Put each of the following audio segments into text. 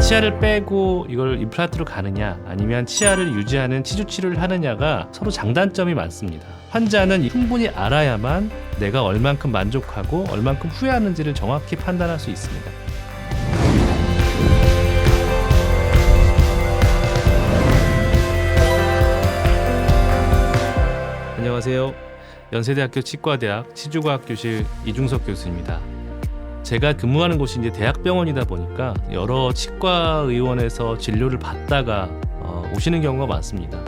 치아를 빼고 이걸 임플란트로 가느냐 아니면 치아를 유지하는 치주 치료를 하느냐가 서로 장단점이 많습니다. 환자는 충분히 알아야만 내가 얼만큼 만족하고 얼만큼 후회하는지를 정확히 판단할 수 있습니다. 안녕하세요. 연세대학교 치과대학 치주과학교실 이중석 교수입니다. 제가 근무하는 곳이 이제 대학병원이다 보니까 여러 치과의원에서 진료를 받다가 오시는 경우가 많습니다.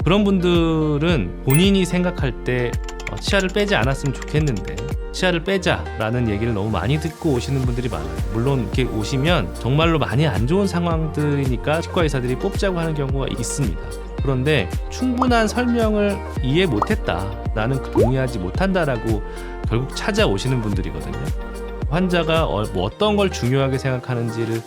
그런 분들은 본인이 생각할 때 치아를 빼지 않았으면 좋겠는데 치아를 빼자라는 얘기를 너무 많이 듣고 오시는 분들이 많아요. 물론 이렇게 오시면 정말로 많이 안 좋은 상황들이니까 치과 의사들이 뽑자고 하는 경우가 있습니다. 그런데 충분한 설명을 이해 못했다, 나는 동의하지 못한다라고 결국 찾아오시는 분들이거든요. 환자가 어떤 걸 중요하게 생각하는지를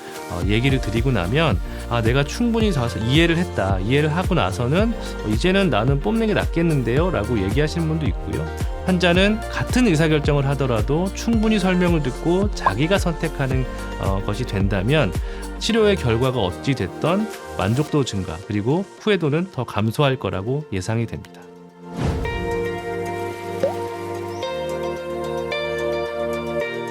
얘기를 드리고 나면 내가 충분히 이해를 했다, 이해를 하고 나서는 이제는 나는 뽑는 게 낫겠는데요 라고 얘기하시는 분도 있고요. 환자는 같은 의사결정을 하더라도 충분히 설명을 듣고 자기가 선택하는 것이 된다면 치료의 결과가 어찌 됐던 만족도 증가 그리고 후회도는 더 감소할 거라고 예상이 됩니다.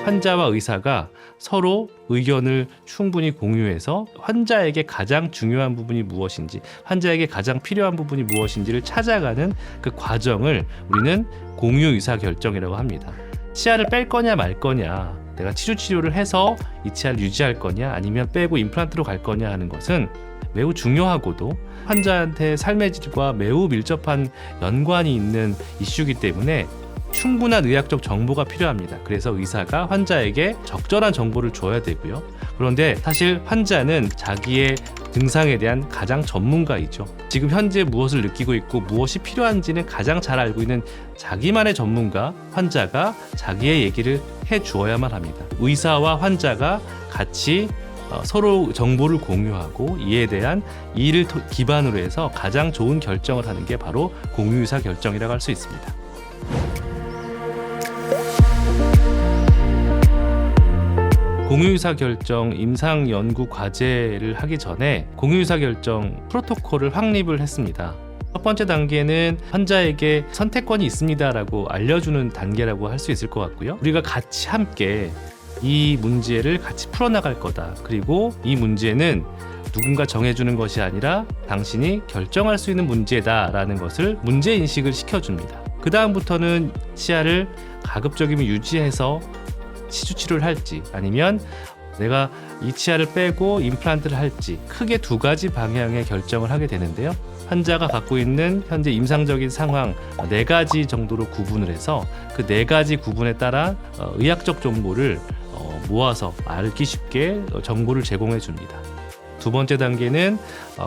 환자와 의사가 서로 의견을 충분히 공유해서 환자에게 가장 중요한 부분이 무엇인지, 환자에게 가장 필요한 부분이 무엇인지를 찾아가는 그 과정을 우리는 공유 의사결정이라고 합니다. 치아를 뺄 거냐 말 거냐, 내가 치주 치료를 해서 이 치아를 유지할 거냐 아니면 빼고 임플란트로 갈 거냐 하는 것은 매우 중요하고도 환자한테 삶의 질과 매우 밀접한 연관이 있는 이슈이기 때문에 충분한 의학적 정보가 필요합니다. 그래서 의사가 환자에게 적절한 정보를 줘야 되고요. 그런데 사실 환자는 자기의 증상에 대한 가장 전문가이죠. 지금 현재 무엇을 느끼고 있고 무엇이 필요한지는 가장 잘 알고 있는 자기만의 전문가, 환자가 자기의 얘기를 해 주어야만 합니다. 의사와 환자가 같이 서로 정보를 공유하고 이에 대한 이를 기반으로 해서 가장 좋은 결정을 하는 게 바로 공유의사 결정이라고 할 수 있습니다. 공유의사결정 임상연구 과제를 하기 전에 공유의사결정 프로토콜을 확립을 했습니다. 첫 번째 단계는 환자에게 선택권이 있습니다라고 알려주는 단계라고 할 수 있을 것 같고요. 우리가 같이 함께 이 문제를 같이 풀어나갈 거다. 그리고 이 문제는 누군가 정해주는 것이 아니라 당신이 결정할 수 있는 문제다라는 것을 문제인식을 시켜줍니다. 그 다음부터는 치아를 가급적이면 유지해서 치주치료를 할지 아니면 내가 이 치아를 빼고 임플란트를 할지 크게 두 가지 방향의 결정을 하게 되는데요. 환자가 갖고 있는 현재 임상적인 상황 4가지 정도로 구분을 해서 그 4가지 구분에 따라 의학적 정보를 모아서 알기 쉽게 정보를 제공해 줍니다. 두 번째 단계는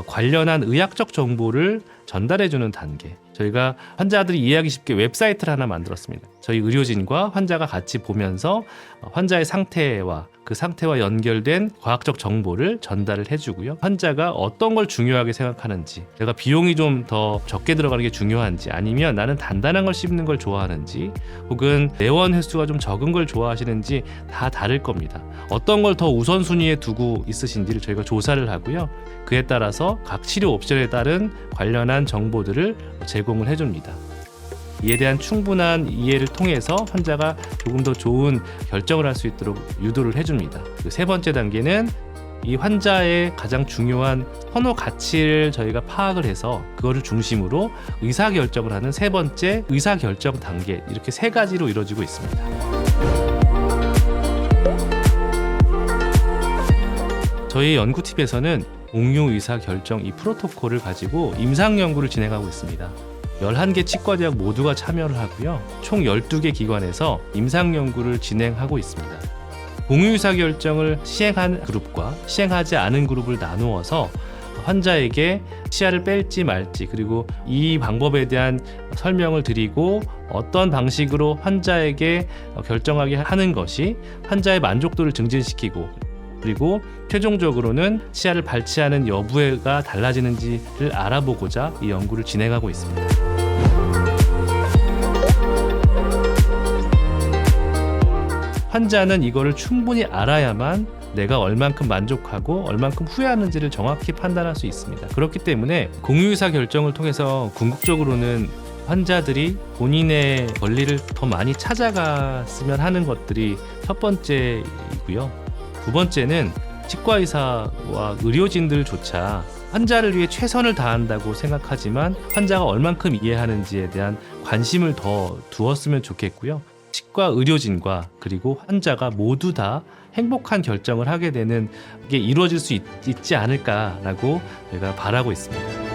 관련한 의학적 정보를 전달해주는 단계. 저희가 환자들이 이해하기 쉽게 웹사이트를 하나 만들었습니다. 저희 의료진과 환자가 같이 보면서 환자의 상태와 그 상태와 연결된 과학적 정보를 전달을 해주고요. 환자가 어떤 걸 중요하게 생각하는지, 내가 비용이 좀 더 적게 들어가는 게 중요한지 아니면 나는 단단한 걸 씹는 걸 좋아하는지 혹은 내원 횟수가 좀 적은 걸 좋아하시는지 다 다를 겁니다. 어떤 걸 더 우선순위에 두고 있으신지를 저희가 조사를 하고요. 그에 따라서 각 치료 옵션에 따른 관련한 정보들을 제공을 해줍니다. 이에 대한 충분한 이해를 통해서 환자가 조금 더 좋은 결정을 할 수 있도록 유도를 해줍니다. 그 세 번째 단계는 이 환자의 가장 중요한 선호 가치를 저희가 파악을 해서 그거를 중심으로 의사결정을 하는 세 번째 의사결정 단계, 이렇게 3가지로 이루어지고 있습니다. 저희 연구팀에서는 공유 의사결정 이 프로토콜을 가지고 임상연구를 진행하고 있습니다. 11개 치과대학 모두가 참여를 하고요. 총 12개 기관에서 임상연구를 진행하고 있습니다. 공유의사결정을 시행한 그룹과 시행하지 않은 그룹을 나누어서 환자에게 치아를 뺄지 말지 그리고 이 방법에 대한 설명을 드리고 어떤 방식으로 환자에게 결정하게 하는 것이 환자의 만족도를 증진시키고 그리고 최종적으로는 치아를 발치하는 여부가 달라지는지를 알아보고자 이 연구를 진행하고 있습니다. 환자는 이거를 충분히 알아야만 내가 얼만큼 만족하고 얼만큼 후회하는지를 정확히 판단할 수 있습니다. 그렇기 때문에 공유의사 결정을 통해서 궁극적으로는 환자들이 본인의 권리를 더 많이 찾아갔으면 하는 것들이 첫 번째이고요. 두 번째는 치과의사와 의료진들조차 환자를 위해 최선을 다한다고 생각하지만 환자가 얼만큼 이해하는지에 대한 관심을 더 두었으면 좋겠고요. 치과 의료진과 그리고 환자가 모두 다 행복한 결정을 하게 되는 게 이루어질 수 있지 않을까라고 제가 바라고 있습니다.